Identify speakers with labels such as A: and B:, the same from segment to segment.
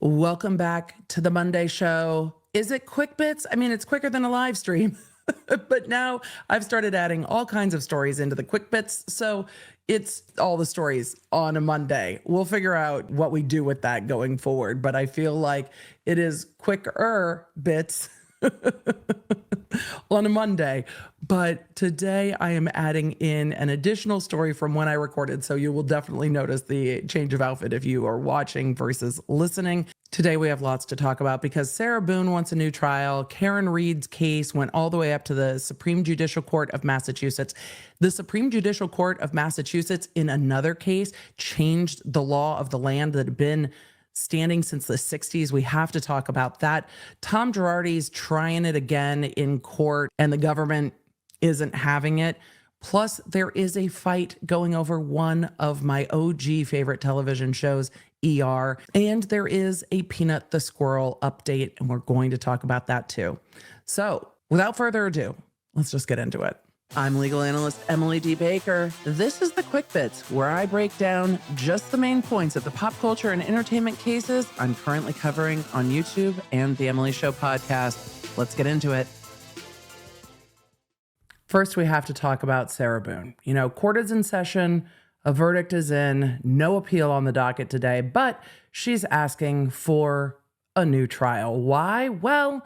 A: Welcome back to the Monday show. Is it quick bits? I mean, it's quicker than a live stream, but now I've started adding all kinds of stories into the quick bits. So it's all the stories on a Monday. We'll figure out what we do with that going forward, but I feel like it is quicker bits on a Monday. But today I am adding in an additional story from when I recorded. So you will definitely notice the change of outfit if you are watching versus listening. Today we have lots to talk about because Sarah Boone wants a new trial. Karen Read's case went all the way up to the Supreme Judicial Court of Massachusetts. The Supreme Judicial Court of Massachusetts, in another case, changed the law of the land that had been standing since the 60s. We have to talk about that. Tom Girardi's trying it again in court, and the government isn't having it. Plus, there is a fight going over one of my OG favorite television shows, ER, and there is a Peanut the Squirrel update, and we're going to talk about that too. So, without further ado, let's just get into it. I'm legal analyst Emily D. Baker. This is the Quick Bits, where I break down just the main points of the pop culture and entertainment cases I'm currently covering on YouTube and the Emily Show podcast. Let's get into it. First, we have to talk about Sarah Boone. You know, court is in session, a verdict is in, no appeal on the docket today, but she's asking for a new trial. Why? Well,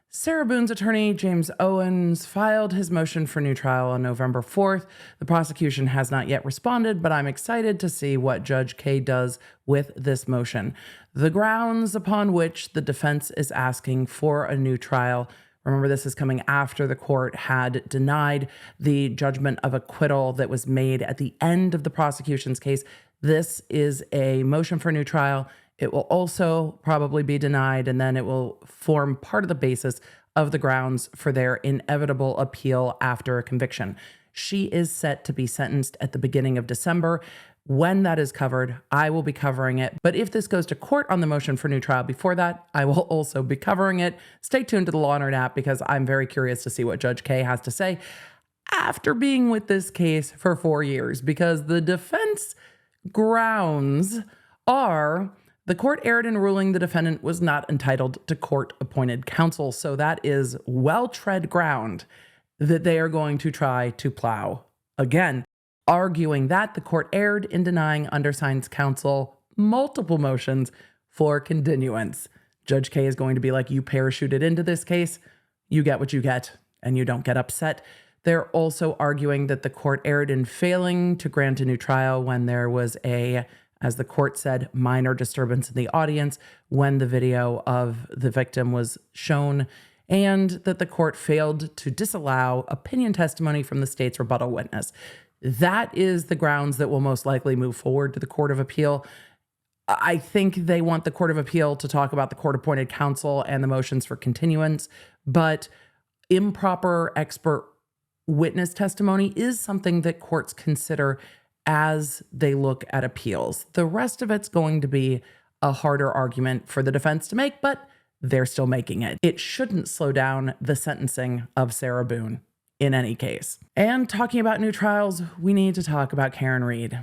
A: Sarah Boone's attorney, James Owens, filed his motion for new trial on November 4th. The prosecution has not yet responded, but I'm excited to see what Judge K does with this motion. The grounds upon which the defense is asking for a new trial. Remember, this is coming after the court had denied the judgment of acquittal that was made at the end of the prosecution's case. This is a motion for a new trial. It will also probably be denied, and then it will form part of the basis of the grounds for their inevitable appeal after a conviction. She is set to be sentenced at the beginning of December. When that is covered, I will be covering it. But if this goes to court on the motion for new trial before that, I will also be covering it. Stay tuned to the Law & Order app because I'm very curious to see what Judge K has to say after being with this case for 4 years, because the defense grounds are the court erred in ruling the defendant was not entitled to court-appointed counsel. So that is well-tread ground that they are going to try to plow again, arguing that the court erred in denying undersigned's counsel multiple motions for continuance. Judge K is going to be like, you parachuted into this case, you get what you get, and you don't get upset. They're also arguing that the court erred in failing to grant a new trial when there was a, as the court said, minor disturbance in the audience when the video of the victim was shown, and that the court failed to disallow opinion testimony from the state's rebuttal witness. That is the grounds that will most likely move forward to the Court of Appeal. I think they want the Court of Appeal to talk about the court-appointed counsel and the motions for continuance, but improper expert witness testimony is something that courts consider as they look at appeals. The rest of it's going to be a harder argument for the defense to make, but they're still making it. It shouldn't slow down the sentencing of Sarah Boone in any case. And talking about new trials, we need to talk about Karen Read.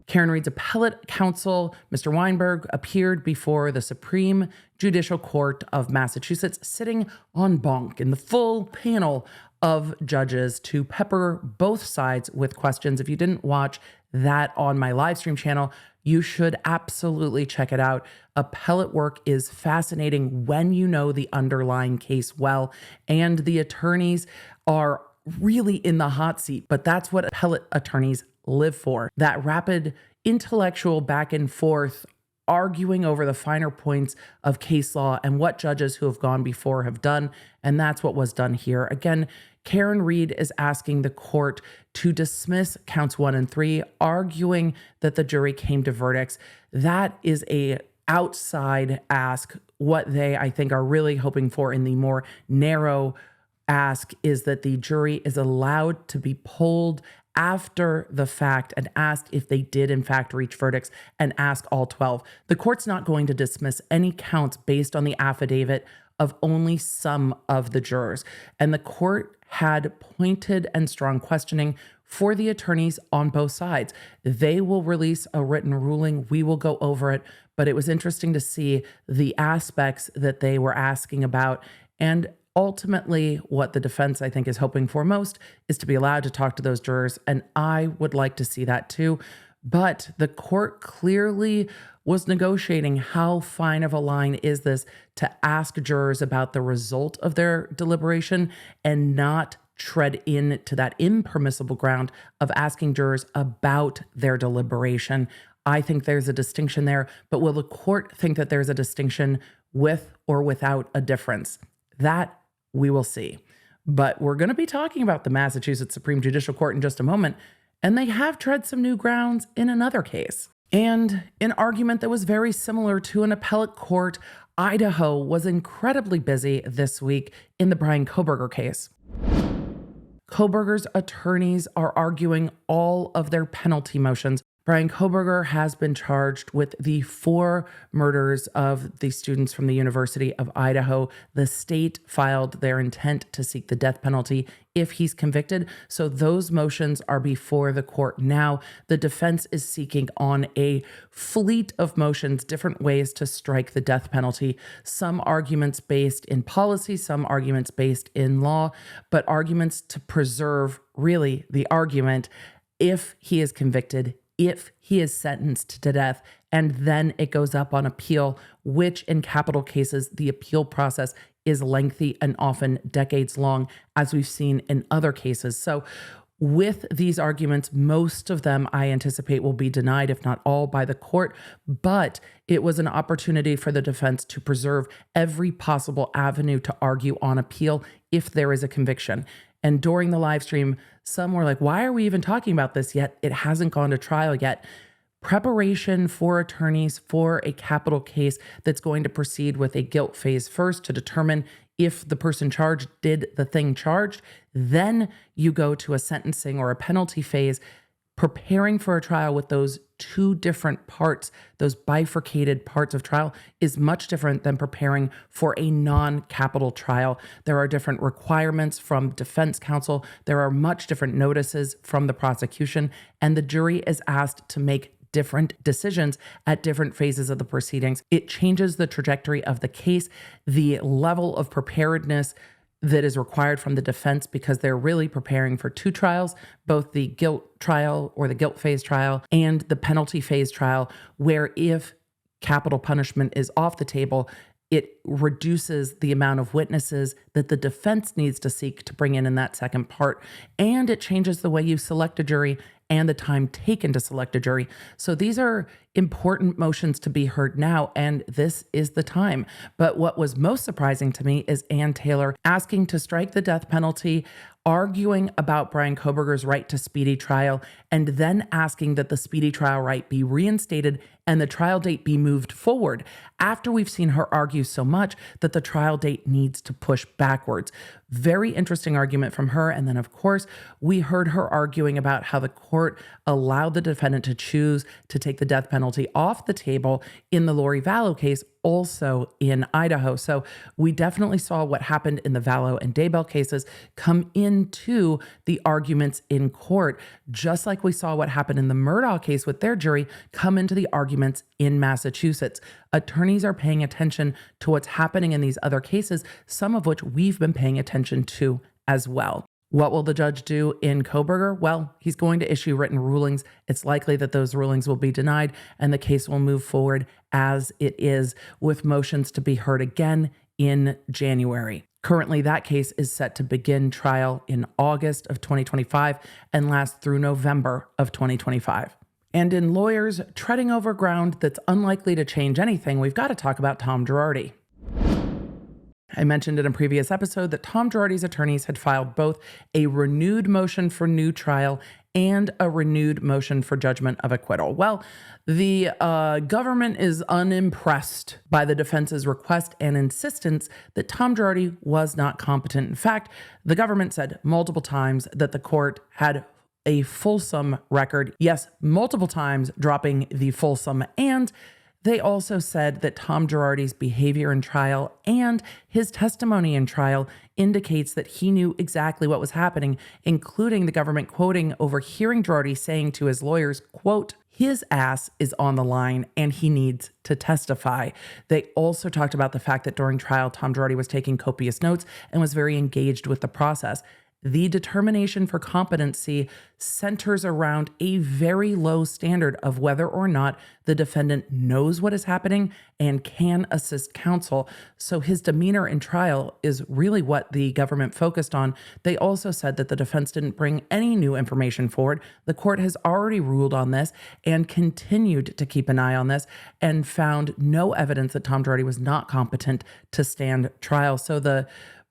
A: Karen Read's appellate counsel, Mr. Weinberg, appeared before the Supreme Judicial Court of Massachusetts, sitting en banc in the full panel of judges to pepper both sides with questions. If you didn't watch that on my live stream channel, you should absolutely check it out. Appellate work is fascinating when you know the underlying case well, and the attorneys are really in the hot seat, but that's what appellate attorneys live for. That rapid intellectual back and forth, arguing over the finer points of case law and what judges who have gone before have done, and that's what was done here. Again, Karen Read is asking the court to dismiss counts 1 and 3, arguing that the jury came to verdicts. That is a outside ask. What they, I think, are really hoping for in the more narrow ask is that the jury is allowed to be polled after the fact and asked if they did in fact reach verdicts and ask all 12. The court's not going to dismiss any counts based on the affidavit of only some of the jurors. And the court had pointed and strong questioning for the attorneys on both sides. They will release a written ruling. We will go over it. But it was interesting to see the aspects that they were asking about. And ultimately, what the defense, I think, is hoping for most is to be allowed to talk to those jurors. And I would like to see that too. But the court clearly was negotiating how fine of a line is this to ask jurors about the result of their deliberation and not tread into that impermissible ground of asking jurors about their deliberation. I think there's a distinction there, but will the court think that there's a distinction with or without a difference? That we will see. But we're going to be talking about the Massachusetts Supreme Judicial Court in just a moment, and they have tread some new grounds in another case. And an argument that was very similar to an appellate court, Idaho was incredibly busy this week in the Bryan Kohberger case. Kohberger's attorneys are arguing all of their penalty motions. Bryan Kohberger has been charged with the 4 murders of the students from the University of Idaho. The state filed their intent to seek the death penalty if he's convicted. So those motions are before the court now. The defense is seeking on a fleet of motions, different ways to strike the death penalty. Some arguments based in policy, some arguments based in law, but arguments to preserve really the argument if he is convicted, if he is sentenced to death, and then it goes up on appeal, which in capital cases, the appeal process is lengthy and often decades long, as we've seen in other cases. So with these arguments, most of them I anticipate will be denied, if not all, by the court, but it was an opportunity for the defense to preserve every possible avenue to argue on appeal if there is a conviction. And during the live stream, some were like, why are we even talking about this yet? It hasn't gone to trial yet. Preparation for attorneys for a capital case that's going to proceed with a guilt phase first to determine if the person charged did the thing charged. Then you go to a sentencing or a penalty phase. Preparing for a trial with those 2 different parts, those bifurcated parts of trial, is much different than preparing for a non-capital trial. There are different requirements from defense counsel. There are much different notices from the prosecution, and the jury is asked to make different decisions at different phases of the proceedings. It changes the trajectory of the case, the level of preparedness that is required from the defense, because they're really preparing for 2 trials, both the guilt trial or the guilt phase trial and the penalty phase trial, where if capital punishment is off the table, it reduces the amount of witnesses that the defense needs to seek to bring in that second part. And it changes the way you select a jury and the time taken to select a jury. So these are important motions to be heard now, and this is the time. But what was most surprising to me is Ann Taylor asking to strike the death penalty, arguing about Bryan Kohberger's right to speedy trial, and then asking that the speedy trial right be reinstated and the trial date be moved forward after we've seen her argue so much that the trial date needs to push backwards. Very interesting argument from her. And then, of course, we heard her arguing about how the court allowed the defendant to choose to take the death penalty off the table in the Lori Vallow case, also in Idaho. So we definitely saw what happened in the Vallow and Daybell cases come into the arguments in court, just like we saw what happened in the Murdaugh case with their jury come into the arguments in Massachusetts. Attorneys are paying attention to what's happening in these other cases, some of which we've been paying attention to as well. What will the judge do in Kohberger? Well, he's going to issue written rulings. It's likely that those rulings will be denied and the case will move forward as it is, with motions to be heard again in January. Currently, that case is set to begin trial in August of 2025 and last through November of 2025. And in lawyers treading over ground that's unlikely to change anything, we've got to talk about Tom Girardi. I mentioned in a previous episode that Tom Girardi's attorneys had filed both a renewed motion for new trial and a renewed motion for judgment of acquittal. Well, the government is unimpressed by the defense's request and insistence that Tom Girardi was not competent. In fact, the government said multiple times that the court had a fulsome record. Yes, multiple times dropping the fulsome. And they also said that Tom Girardi's behavior in trial and his testimony in trial indicates that he knew exactly what was happening, including the government quoting overhearing Girardi saying to his lawyers, quote, his ass is on the line and he needs to testify. They also talked about the fact that during trial, Tom Girardi was taking copious notes and was very engaged with the process. The determination for competency centers around a very low standard of whether or not the defendant knows what is happening and can assist counsel. So his demeanor in trial is really what the government focused on. They also said that the defense didn't bring any new information forward. The court has already ruled on this and continued to keep an eye on this and found no evidence that Tom Girardi was not competent to stand trial. So the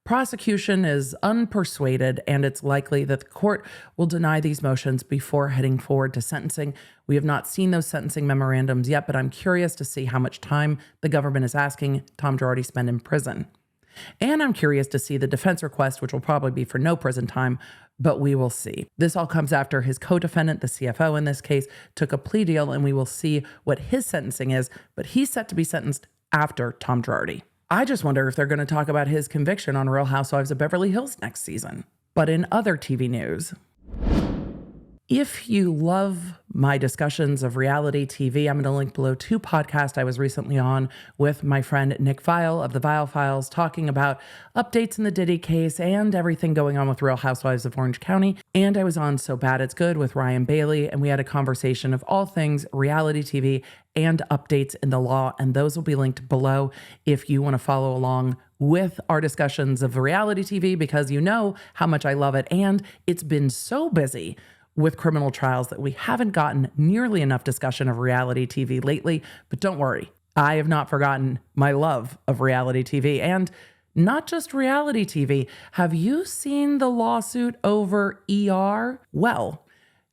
A: prosecution is unpersuaded, and it's likely that the court will deny these motions before heading forward to sentencing. We have not seen those sentencing memorandums yet, but I'm curious to see how much time the government is asking Tom Girardi spend in prison. And I'm curious to see the defense request, which will probably be for no prison time, but we will see. This all comes after his co-defendant, the CFO in this case, took a plea deal, and we will see what his sentencing is, but he's set to be sentenced after Tom Girardi. I just wonder if they're going to talk about his conviction on Real Housewives of Beverly Hills next season. But in other TV news, if you love my discussions of reality TV, I'm going to link below 2 podcasts I was recently on with my friend Nick Viall of the Viall Files, talking about updates in the Diddy case and everything going on with Real Housewives of Orange County. And I was on So Bad It's Good with Ryan Bailey, and we had a conversation of all things reality TV and updates in the law, and those will be linked below if you want to follow along with our discussions of reality TV, because you know how much I love it, and it's been so busy with criminal trials that we haven't gotten nearly enough discussion of reality TV lately. But don't worry, I have not forgotten my love of reality TV, and not just reality TV. Have you seen the lawsuit over ER? Well,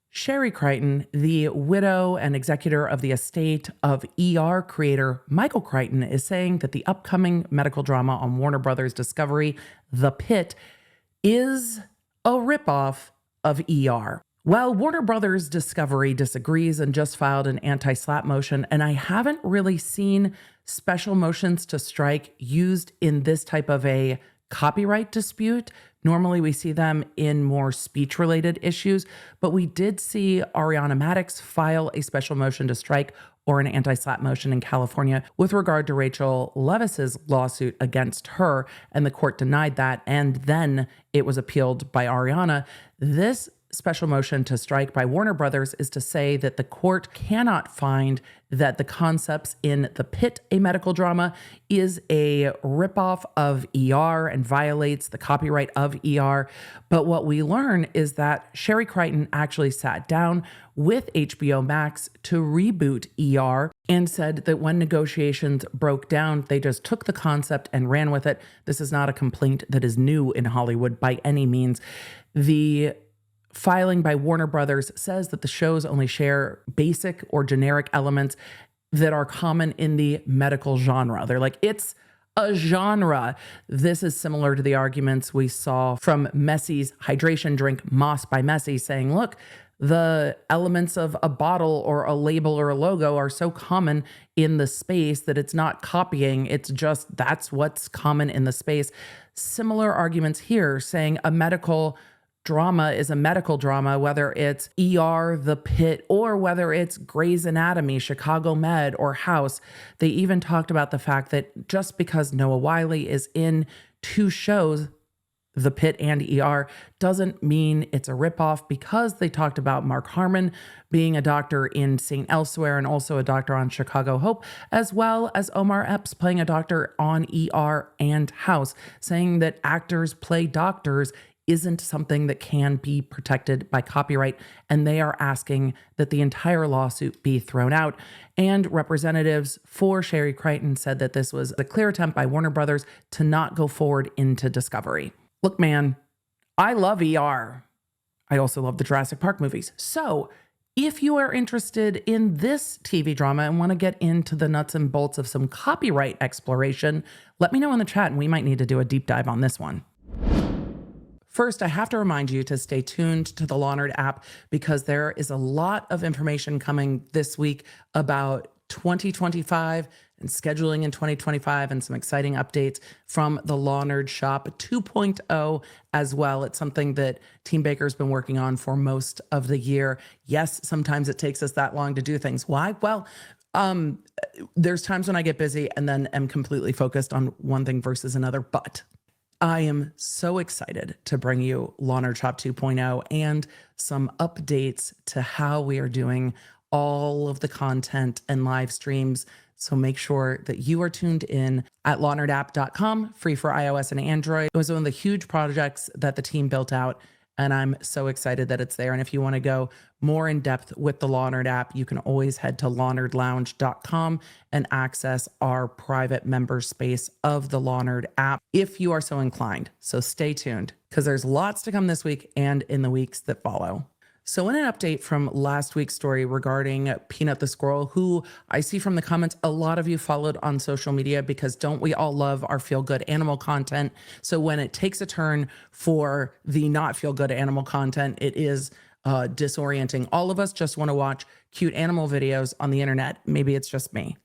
A: Sherry Crichton, the widow and executor of the estate of ER creator Michael Crichton, is saying that the upcoming medical drama on Warner Brothers Discovery, The Pit, is a ripoff of ER. Well, Warner Brothers Discovery disagrees and just filed an anti-slap motion, and I haven't really seen special motions to strike used in this type of a copyright dispute. Normally we see them in more speech-related issues, but we did see Ariana Madix file a special motion to strike or an anti-slap motion in California with regard to Rachel Levis's lawsuit against her, and the court denied that, and then it was appealed by Ariana. This special motion to strike by Warner Brothers is to say that the court cannot find that the concepts in The Pit, a medical drama, is a ripoff of ER and violates the copyright of ER. But what we learn is that Sherry Crichton actually sat down with HBO Max to reboot ER and said that when negotiations broke down, they just took the concept and ran with it. This is not a complaint that is new in Hollywood by any means. The filing by Warner Brothers says that the shows only share basic or generic elements that are common in the medical genre. They're like, it's a genre. This is similar to the arguments we saw from Messi's hydration drink, Moss by Messi, saying, look, the elements of a bottle or a label or a logo are so common in the space that it's not copying. It's just that's what's common in the space. Similar arguments here, saying a medical drama is a medical drama, whether it's ER, The Pit, or whether it's Grey's Anatomy, Chicago Med, or House. They even talked about the fact that just because Noah Wyle is in 2 shows, The Pit and ER, doesn't mean it's a ripoff, because they talked about Mark Harmon being a doctor in St. Elsewhere and also a doctor on Chicago Hope, as well as Omar Epps playing a doctor on ER and House, saying that actors play doctors isn't something that can be protected by copyright, and they are asking that the entire lawsuit be thrown out. And representatives for Sherry Crichton said that this was a clear attempt by Warner Brothers to not go forward into Discovery. Look, man, I love ER. I also love the Jurassic Park movies. So if you are interested in this TV drama and want to get into the nuts and bolts of some copyright exploration, let me know in the chat and we might need to do a deep dive on this one. First, I have to remind you to stay tuned to the Law Nerd app because there is a lot of information coming this week about 2025 and scheduling in 2025 and some exciting updates from the Law Nerd Shop 2.0 as well. It's something that Team Baker's been working on for most of the year. Yes, sometimes it takes us that long to do things. Why? Well, there's times when I get busy and then am completely focused on one thing versus another, but I am so excited to bring you Law Nerd Shop 2.0 and some updates to how we are doing all of the content and live streams. So make sure that you are tuned in at lawnerdapp.com, free for iOS and Android. It was one of the huge projects that the team built out, and I'm so excited that it's there. And if you want to go more in depth with the Law Nerd app, you can always head to lawnerdlounge.com and access our private member space of the Law Nerd app if you are so inclined. So stay tuned because there's lots to come this week and in the weeks that follow. So in an update from last week's story regarding Peanut the Squirrel, who I see from the comments, a lot of you followed on social media because don't we all love our feel-good animal content? So when it takes a turn for the not feel-good animal content, it is disorienting. All of us just want to watch cute animal videos on the internet. Maybe it's just me.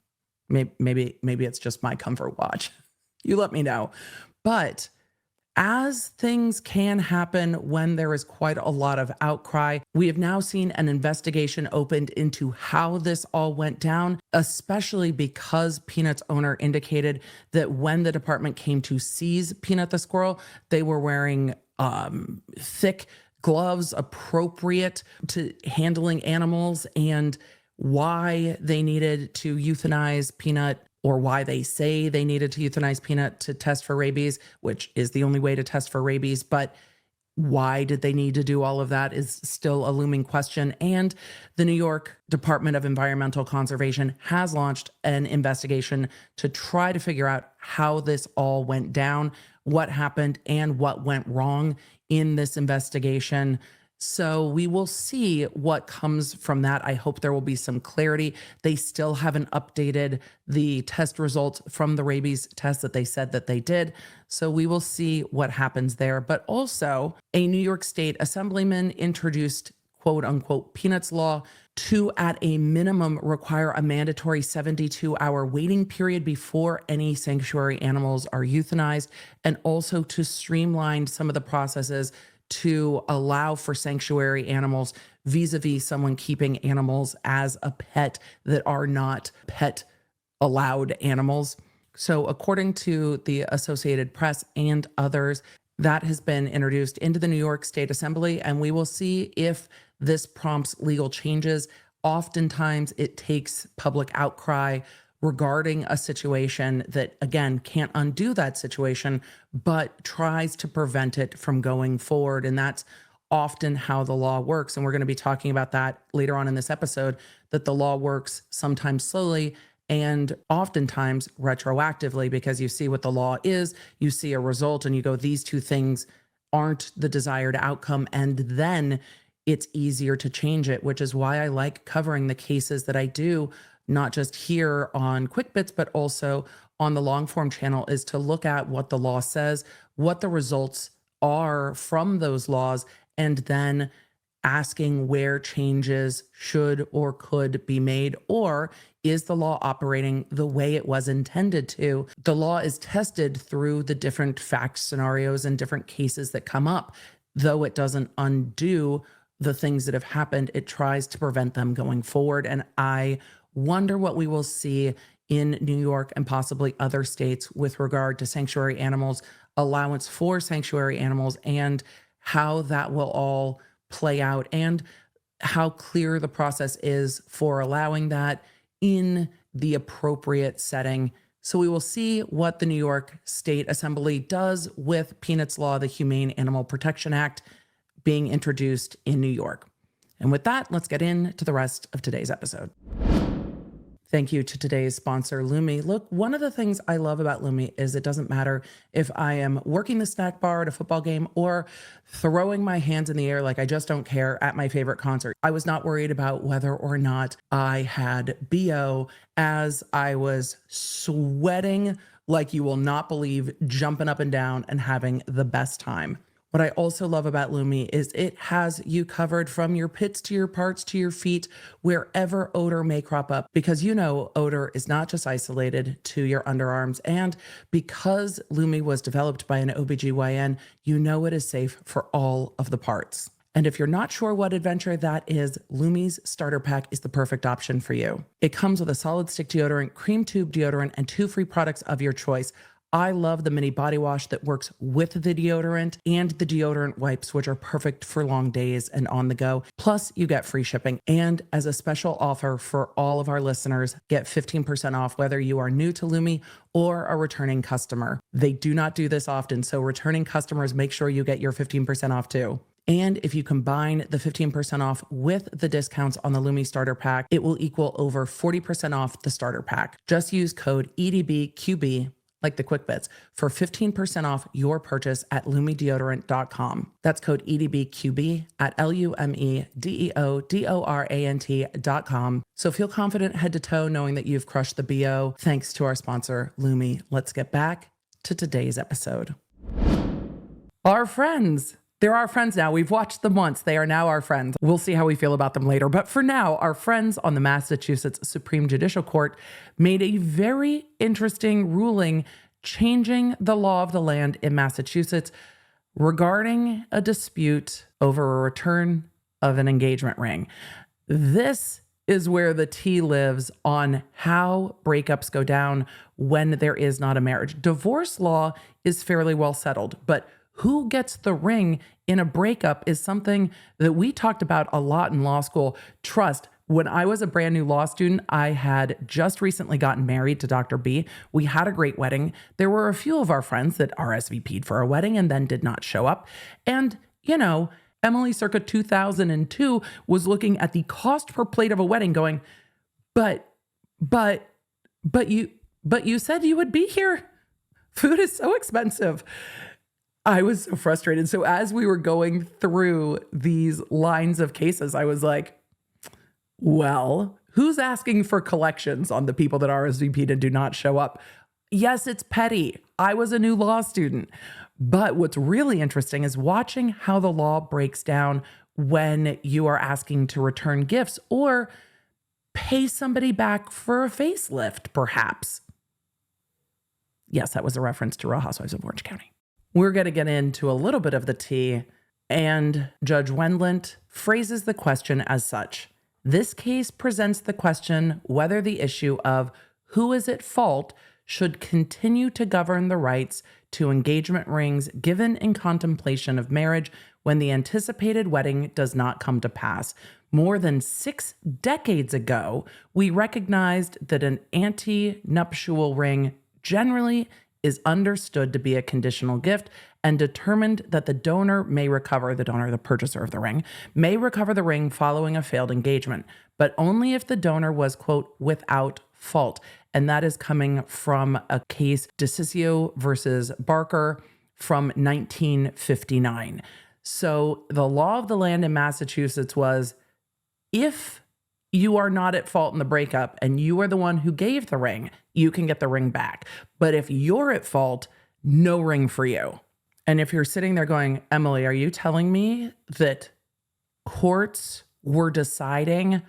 A: Maybe it's just my comfort watch. You let me know. But as things can happen when there is quite a lot of outcry, we have now seen an investigation opened into how this all went down, especially because Peanut's owner indicated that when the department came to seize Peanut the Squirrel, they were wearing thick gloves appropriate to handling animals, and why they needed to euthanize Peanut, or why they say they needed to euthanize Peanut to test for rabies, which is the only way to test for rabies. But why did they need to do all of that is still a looming question. And the New York Department of Environmental Conservation has launched an investigation to try to figure out how this all went down, what happened, and what went wrong in this investigation. So we will see what comes from that. I hope there will be some clarity. They still haven't updated the test results from the rabies test that they said that they did. So we will see what happens there. But also, a New York State assemblyman introduced quote unquote Peanuts law to, at a minimum, require a mandatory 72-hour waiting period before any sanctuary animals are euthanized, and also to streamline some of the processes to allow for sanctuary animals vis-a-vis someone keeping animals as a pet that are not pet allowed animals. So according to the Associated Press and others, that has been introduced into the New York State Assembly, and we will see if this prompts legal changes. Oftentimes it takes public outcry regarding a situation that, again, can't undo that situation, but tries to prevent it from going forward. And that's often how the law works. And we're going to be talking about that later on in this episode, that the law works sometimes slowly and oftentimes retroactively, because you see what the law is, you see a result, and you go, these two things aren't the desired outcome. And then it's easier to change it, which is why I like covering the cases that I do, not just here on Quick Bits, but also on the long form channel, is to look at what the law says, what the results are from those laws, and then asking where changes should or could be made, or is the law operating the way it was intended to? The law is tested through the different fact scenarios and different cases that come up. Though it doesn't undo the things that have happened, it tries to prevent them going forward. And I wonder what we will see in New York and possibly other states with regard to sanctuary animals, allowance for sanctuary animals, and how that will all play out, and how clear the process is for allowing that in the appropriate setting. So we will see what the New York State Assembly does with Peanut's Law, the Humane Animal Protection Act, being introduced in New York. And with that, let's get into the rest of today's episode. Thank you to today's sponsor, Lume. Look, one of the things I love about Lume is it doesn't matter if I am working the snack bar at a football game or throwing my hands in the air like I just don't care at my favorite concert. I was not worried about whether or not I had BO as I was sweating like you will not believe, jumping up and down and having the best time. What I also love about Lume is it has you covered from your pits to your parts to your feet, wherever odor may crop up, because you know odor is not just isolated to your underarms. And because Lume was developed by an OBGYN, you know it is safe for all of the parts. And if you're not sure what adventure that is, Lume's starter pack is the perfect option for you. It comes with a solid stick deodorant, cream tube deodorant, and 2 free products of your choice. I love the mini body wash that works with the deodorant and the deodorant wipes, which are perfect for long days and on the go. Plus, you get free shipping. And as a special offer for all of our listeners, get 15% off whether you are new to Lume or a returning customer. They do not do this often, so returning customers, make sure you get your 15% off too. And if you combine the 15% off with the discounts on the Lume starter pack, it will equal over 40% off the starter pack. Just use code EDBQB, like the Quick Bits, for 15% off your purchase at lumedeodorant.com. That's code EDBQB at LumeDeodorant.com. So feel confident head to toe knowing that you've crushed the BO. Thanks to our sponsor, Lume. Let's get back to today's episode. Our friends. They're our friends now. We've watched them once. They are now our friends. We'll see how we feel about them later. But for now, our friends on the Massachusetts Supreme Judicial Court made a very interesting ruling changing the law of the land in Massachusetts regarding a dispute over a return of an engagement ring. This is where the tea lives on how breakups go down when there is not a marriage. Divorce law is fairly well settled, but who gets the ring in a breakup is something that we talked about a lot in law school. Trust, when I was a brand new law student, I had just recently gotten married to Dr. B. We had a great wedding. There were a few of our friends that RSVP'd for a wedding and then did not show up. And, you know, Emily circa 2002 was looking at the cost per plate of a wedding going, but you said you would be here. Food is so expensive. I was so frustrated. So as we were going through these lines of cases, I was like, well, who's asking for collections on the people that RSVP'd and do not show up? Yes, it's petty. I was a new law student. But what's really interesting is watching how the law breaks down when you are asking to return gifts or pay somebody back for a facelift, perhaps. Yes, that was a reference to Real Housewives of Orange County. We're going to get into a little bit of the tea, and Judge Wendlandt phrases the question as such. This case presents the question whether the issue of who is at fault should continue to govern the rights to engagement rings given in contemplation of marriage when the anticipated wedding does not come to pass. More than 6 decades ago, we recognized that an anti-nuptial ring generally is understood to be a conditional gift and determined that the donor, the purchaser of the ring, may recover the ring following a failed engagement, but only if the donor was, quote, without fault. And that is coming from a case, DeCiccio versus Barker from 1959. So the law of the land in Massachusetts was, if you are not at fault in the breakup and you are the one who gave the ring, you can get the ring back. But if you're at fault, no ring for you. And if you're sitting there going, Emily, are you telling me that courts were deciding,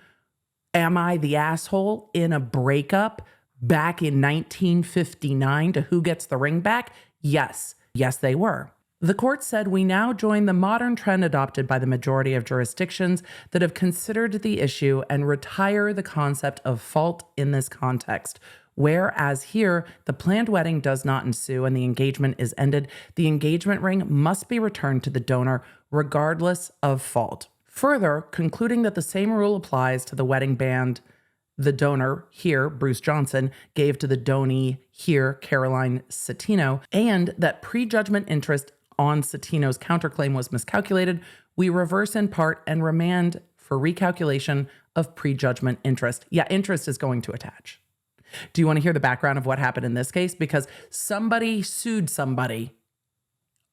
A: am I the asshole in a breakup back in 1959 to who gets the ring back? Yes. Yes, they were. The court said we now join the modern trend adopted by the majority of jurisdictions that have considered the issue and retire the concept of fault in this context. Whereas here, the planned wedding does not ensue and the engagement is ended, the engagement ring must be returned to the donor regardless of fault. Further, concluding that the same rule applies to the wedding band the donor here, Bruce Johnson, gave to the donee here, Caroline Citino, and that prejudgment interest on Citino's counterclaim was miscalculated, we reverse in part and remand for recalculation of prejudgment interest. Yeah, interest is going to attach. Do you want to hear the background of what happened in this case? Because somebody sued somebody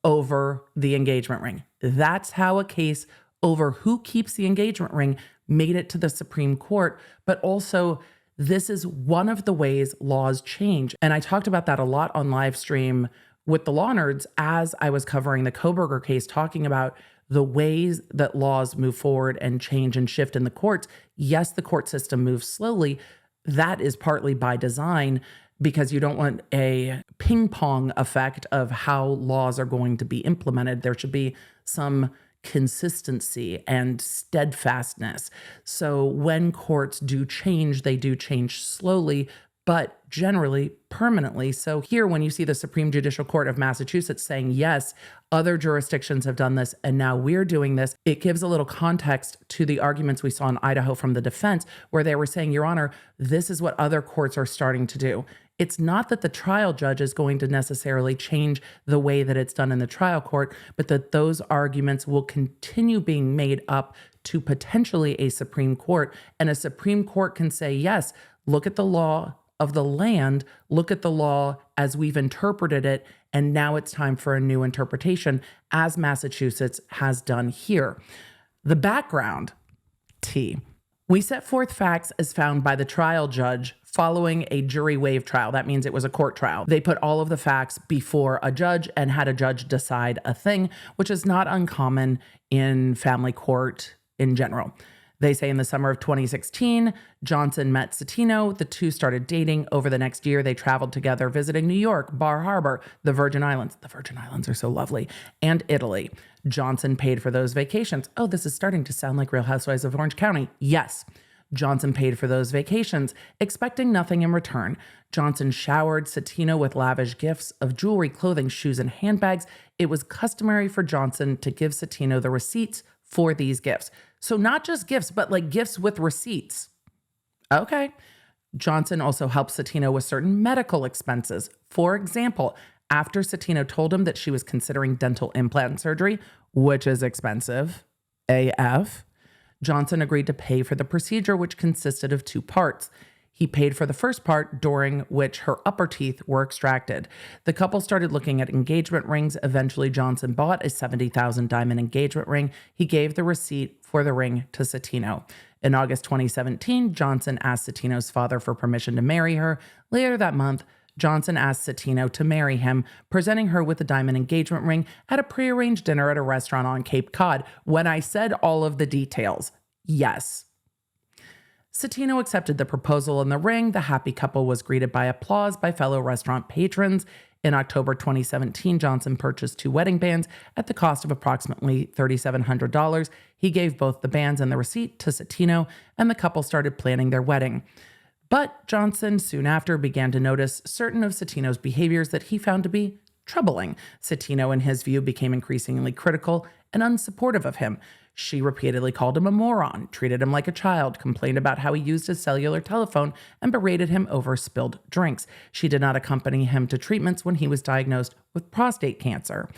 A: over the engagement ring. That's how a case over who keeps the engagement ring made it to the Supreme Court. But also, this is one of the ways laws change. And I talked about that a lot on live stream with the law nerds, as I was covering the Kohberger case, talking about the ways that laws move forward and change and shift in the courts. Yes, the court system moves slowly. That is partly by design, because you don't want a ping pong effect of how laws are going to be implemented. There should be some consistency and steadfastness. So when courts do change, they do change slowly, but generally permanently. So here, when you see the Supreme Judicial Court of Massachusetts saying, yes, other jurisdictions have done this, and now we're doing this, it gives a little context to the arguments we saw in Idaho from the defense, where they were saying, Your Honor, this is what other courts are starting to do. It's not that the trial judge is going to necessarily change the way that it's done in the trial court, but that those arguments will continue being made up to potentially a Supreme Court. And a Supreme Court can say, yes, look at the law of the land, look at the law as we've interpreted it, and now it's time for a new interpretation, as Massachusetts has done here. The background, T. We set forth facts as found by the trial judge following a jury waive trial. That means it was a court trial. They put all of the facts before a judge and had a judge decide a thing, which is not uncommon in family court in general. They say in the summer of 2016, Johnson met Citino. The two started dating. Over the next year, they traveled together, visiting New York, Bar Harbor, the Virgin Islands. The Virgin Islands are so lovely. And Italy. Johnson paid for those vacations. Oh, this is starting to sound like Real Housewives of Orange County. Yes. Johnson paid for those vacations, expecting nothing in return. Johnson showered Citino with lavish gifts of jewelry, clothing, shoes, and handbags. It was customary for Johnson to give Citino the receipts for these gifts. So not just gifts, but like gifts with receipts. Okay. Johnson also helped Citino with certain medical expenses. For example, after Citino told him that she was considering dental implant surgery, which is expensive, AF, Johnson agreed to pay for the procedure, which consisted of two parts. He paid for the first part, during which her upper teeth were extracted. The couple started looking at engagement rings. Eventually, Johnson bought a $70,000 diamond engagement ring. He gave the receipt for the ring to Citino. In August 2017, Johnson asked Citino's father for permission to marry her. Later that month, Johnson asked Citino to marry him, presenting her with a diamond engagement ring at a prearranged dinner at a restaurant on Cape Cod. When I said all of the details, yes. Citino accepted the proposal and the ring. The happy couple was greeted by applause by fellow restaurant patrons. In October 2017, Johnson purchased two wedding bands at the cost of approximately $3,700. He gave both the bands and the receipt to Citino, and the couple started planning their wedding. But Johnson soon after began to notice certain of Citino's behaviors that he found to be troubling. Citino, in his view, became increasingly critical and unsupportive of him. She repeatedly called him a moron, treated him like a child, complained about how he used his cellular telephone, and berated him over spilled drinks. She did not accompany him to treatments when he was diagnosed with prostate cancer.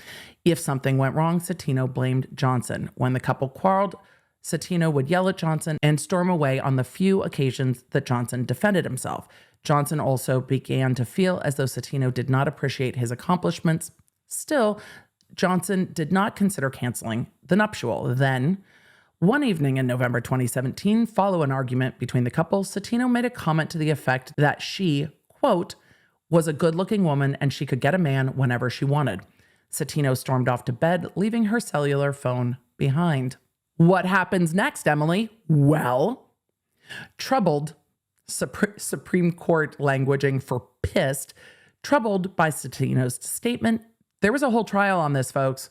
A: If something went wrong, Citino blamed Johnson. When the couple quarreled, Citino would yell at Johnson and storm away on the few occasions that Johnson defended himself. Johnson also began to feel as though Citino did not appreciate his accomplishments. Still, Johnson did not consider canceling the nuptial. Then, one evening in November 2017, following an argument between the couple, Citino made a comment to the effect that she, quote, was a good-looking woman and she could get a man whenever she wanted. Citino stormed off to bed, leaving her cellular phone behind. What happens next, Emily? Well, troubled, Supreme Court languaging for pissed, troubled by Citino's statement. There was a whole trial on this, folks.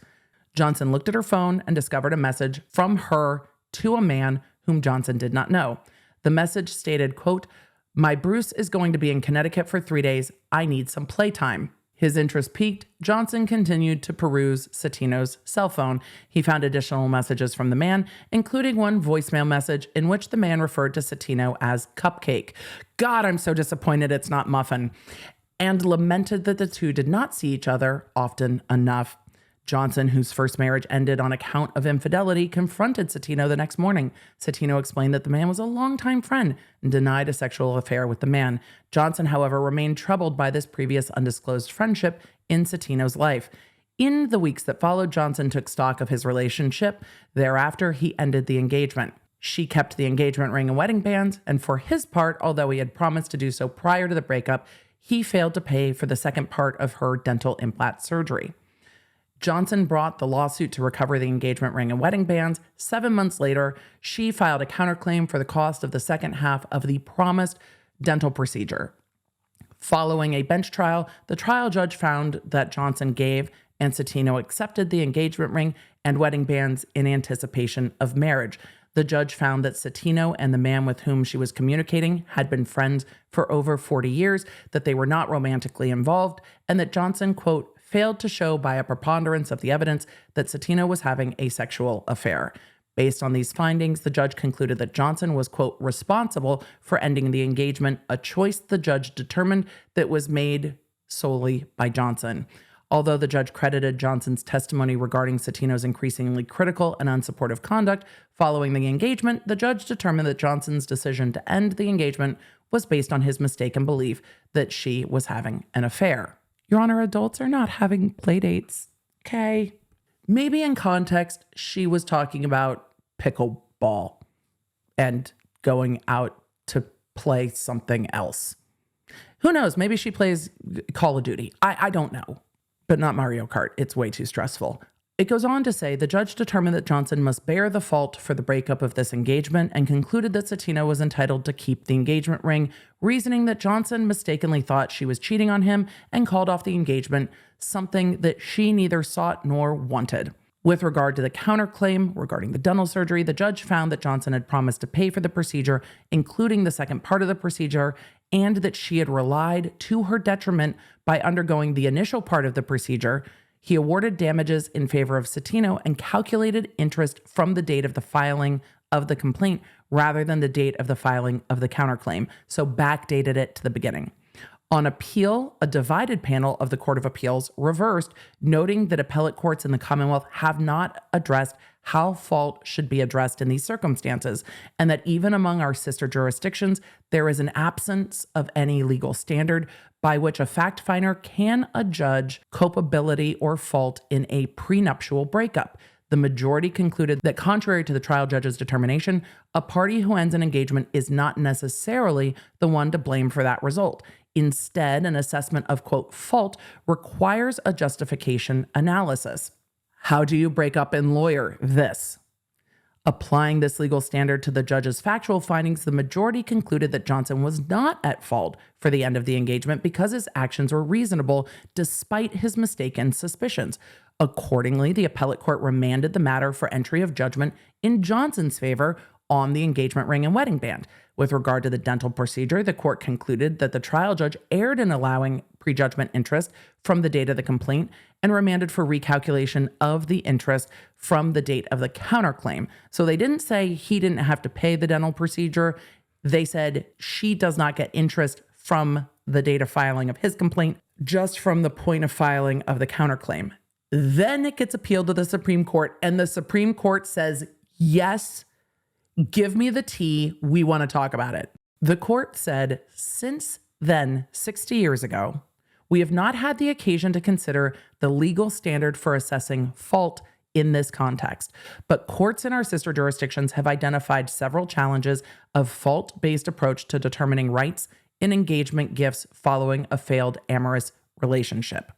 A: Johnson looked at her phone and discovered a message from her to a man whom Johnson did not know. The message stated, quote, "My Bruce is going to be in Connecticut for 3 days. I need some playtime." His interest piqued. Johnson continued to peruse Citino's cell phone. He found additional messages from the man, including one voicemail message in which the man referred to Citino as Cupcake. God, I'm so disappointed it's not Muffin. And lamented that the two did not see each other often enough. Johnson, whose first marriage ended on account of infidelity, confronted Citino the next morning. Citino explained that the man was a longtime friend and denied a sexual affair with the man. Johnson, however, remained troubled by this previous undisclosed friendship in Citino's life. In the weeks that followed, Johnson took stock of his relationship. Thereafter, he ended the engagement. She kept the engagement ring and wedding bands, and for his part, although he had promised to do so prior to the breakup, he failed to pay for the second part of her dental implant surgery. Johnson brought the lawsuit to recover the engagement ring and wedding bands. 7 months later, she filed a counterclaim for the cost of the second half of the promised dental procedure. Following a bench trial, the trial judge found that Johnson gave and Citino accepted the engagement ring and wedding bands in anticipation of marriage. The judge found that Citino and the man with whom she was communicating had been friends for over 40 years, that they were not romantically involved, and that Johnson, quote, failed to show by a preponderance of the evidence that Citino was having a sexual affair. Based on these findings, the judge concluded that Johnson was, quote, responsible for ending the engagement, a choice the judge determined that was made solely by Johnson. Although the judge credited Johnson's testimony regarding Citino's increasingly critical and unsupportive conduct following the engagement, the judge determined that Johnson's decision to end the engagement was based on his mistaken belief that she was having an affair. Your Honor, adults are not having play dates, okay? Maybe in context, she was talking about pickleball and going out to play something else. Who knows? Maybe she plays Call of Duty. I don't know. But not Mario Kart. It's way too stressful. It goes on to say the judge determined that Johnson must bear the fault for the breakup of this engagement and concluded that Citino was entitled to keep the engagement ring, reasoning that Johnson mistakenly thought she was cheating on him and called off the engagement, something that she neither sought nor wanted. With regard to the counterclaim regarding the dental surgery, the judge found that Johnson had promised to pay for the procedure, including the second part of the procedure, and that she had relied to her detriment by undergoing the initial part of the procedure. He awarded damages in favor of Citino and calculated interest from the date of the filing of the complaint rather than the date of the filing of the counterclaim, so backdated it to the beginning. On appeal, a divided panel of the Court of Appeals reversed, noting that appellate courts in the Commonwealth have not addressed how fault should be addressed in these circumstances, and that even among our sister jurisdictions, there is an absence of any legal standard by which a fact finder can adjudge culpability or fault in a prenuptial breakup. The majority concluded that contrary to the trial judge's determination, a party who ends an engagement is not necessarily the one to blame for that result. Instead, an assessment of, quote, fault requires a justification analysis. How do you break up and lawyer this? Applying this legal standard to the judge's factual findings, the majority concluded that Johnson was not at fault for the end of the engagement because his actions were reasonable despite his mistaken suspicions. Accordingly, the appellate court remanded the matter for entry of judgment in Johnson's favor on the engagement ring and wedding band. With regard to the dental procedure, the court concluded that the trial judge erred in allowing prejudgment interest from the date of the complaint and remanded for recalculation of the interest from the date of the counterclaim. So they didn't say he didn't have to pay the dental procedure. They said she does not get interest from the date of filing of his complaint, just from the point of filing of the counterclaim. Then it gets appealed to the Supreme Court, and the Supreme Court says, yes, give me the tea. We want to talk about it. The court said, since then, 60 years ago, we have not had the occasion to consider the legal standard for assessing fault in this context, but courts in our sister jurisdictions have identified several challenges of fault-based approach to determining rights in engagement gifts following a failed amorous relationship.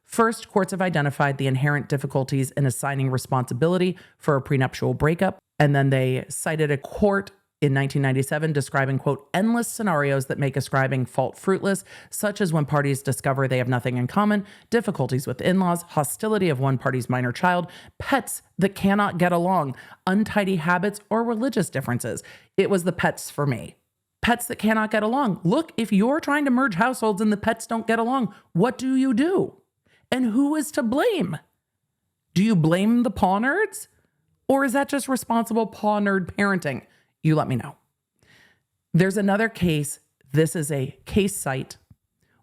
A: First, courts have identified the inherent difficulties in assigning responsibility for a prenuptial breakup, and then they cited a court in 1997 describing, quote, endless scenarios that make ascribing fault fruitless, such as when parties discover they have nothing in common, difficulties with in-laws, hostility of one party's minor child, pets that cannot get along, untidy habits, or religious differences. It was the pets for me. Pets that cannot get along. Look, if you're trying to merge households and the pets don't get along, what do you do? And who is to blame? Do you blame the paw nerds? Or is that just responsible paw nerd parenting? You let me know. There's another case. This is a case cite.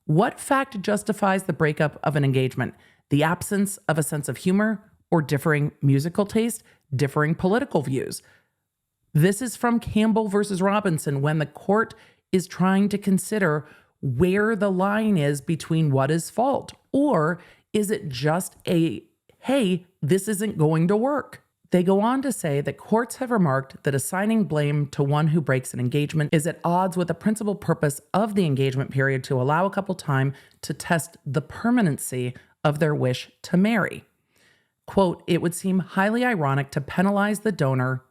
A: What fact justifies the breakup of an engagement? The absence of a sense of humor or differing musical taste, differing political views? This is from Campbell versus Robinson when the court is trying to consider where the line is between what is fault, or is it just a, hey, this isn't going to work? They go on to say that courts have remarked that assigning blame to one who breaks an engagement is at odds with the principal purpose of the engagement period to allow a couple time to test the permanency of their wish to marry. Quote, it would seem highly ironic to penalize the donor,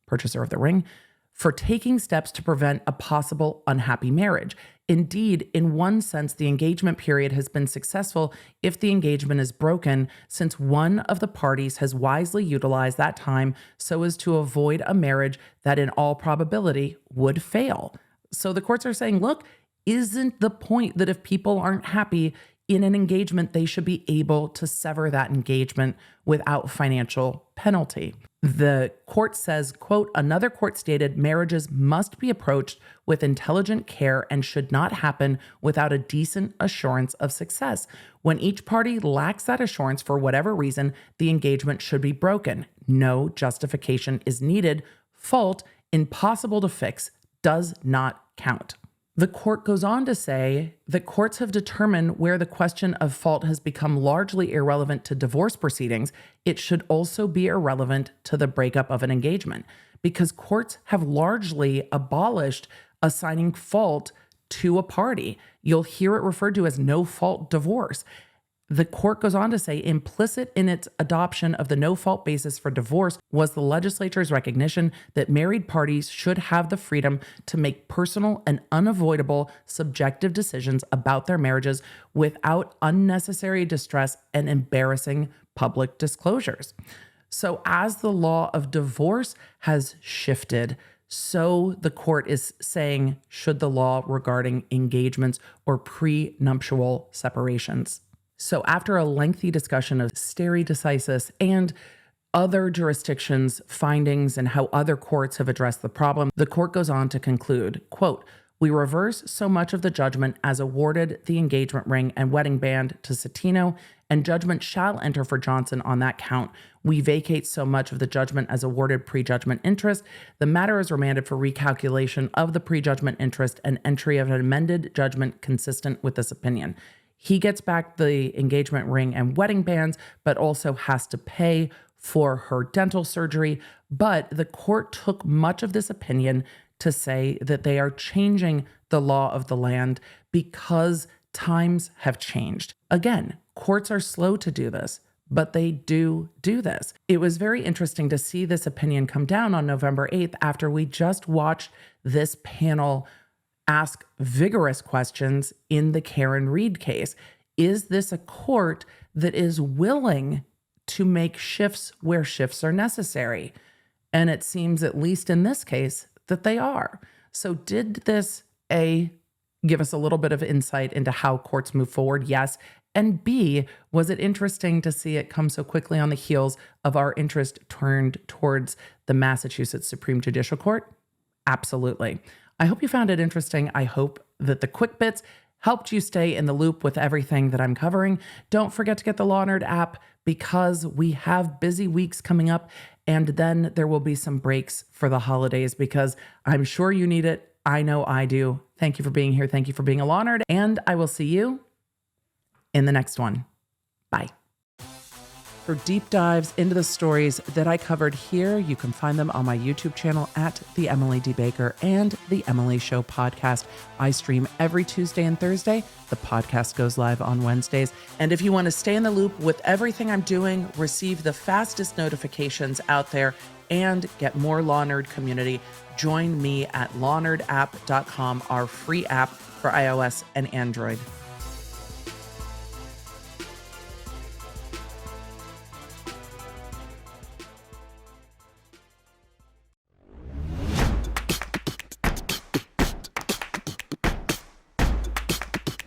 A: purchaser of the ring, for taking steps to prevent a possible unhappy marriage. Indeed, in one sense, the engagement period has been successful if the engagement is broken, since one of the parties has wisely utilized that time so as to avoid a marriage that in all probability would fail. So the courts are saying, look, isn't the point that if people aren't happy in an engagement, they should be able to sever that engagement without financial penalty? The court says, quote, another court stated marriages must be approached with intelligent care and should not happen without a decent assurance of success. When each party lacks that assurance for whatever reason, the engagement should be broken. No justification is needed. Fault, impossible to fix, does not count. The court goes on to say that courts have determined where the question of fault has become largely irrelevant to divorce proceedings, it should also be irrelevant to the breakup of an engagement, because courts have largely abolished assigning fault to a party. You'll hear it referred to as no-fault divorce. The court goes on to say implicit in its adoption of the no-fault basis for divorce was the legislature's recognition that married parties should have the freedom to make personal and unavoidable subjective decisions about their marriages without unnecessary distress and embarrassing public disclosures. So as the law of divorce has shifted, so the court is saying should the law regarding engagements or prenuptial separations. So after a lengthy discussion of stare decisis and other jurisdictions' findings and how other courts have addressed the problem, the court goes on to conclude, quote, we reverse so much of the judgment as awarded the engagement ring and wedding band to Satino, and judgment shall enter for Johnson on that count. We vacate so much of the judgment as awarded prejudgment interest. The matter is remanded for recalculation of the prejudgment interest and entry of an amended judgment consistent with this opinion. He gets back the engagement ring and wedding bands, but also has to pay for her dental surgery. But the court took much of this opinion to say that they are changing the law of the land because times have changed. Again, courts are slow to do this, but they do this. It was very interesting to see this opinion come down on November 8th after we just watched this panel ask vigorous questions in the Karen Reed case. Is this a court that is willing to make shifts where shifts are necessary? And it seems, at least in this case, that they are. So did this, A, give us a little bit of insight into how courts move forward? Yes. And B, was it interesting to see it come so quickly on the heels of our interest turned towards the Massachusetts Supreme Judicial Court? Absolutely. I hope you found it interesting. I hope that the quick bits helped you stay in the loop with everything that I'm covering. Don't forget to get the Law Nerd app because we have busy weeks coming up, and then there will be some breaks for the holidays because I'm sure you need it. I know I do. Thank you for being here. Thank you for being a Law Nerd, and I will see you in the next one. Bye. For deep dives into the stories that I covered here, you can find them on my YouTube channel at The Emily D. Baker and The Emily Show podcast. I stream every Tuesday and Thursday. The podcast goes live on Wednesdays. And if you want to stay in the loop with everything I'm doing, receive the fastest notifications out there, and get more Law Nerd community, join me at lawnerdapp.com, our free app for iOS and Android.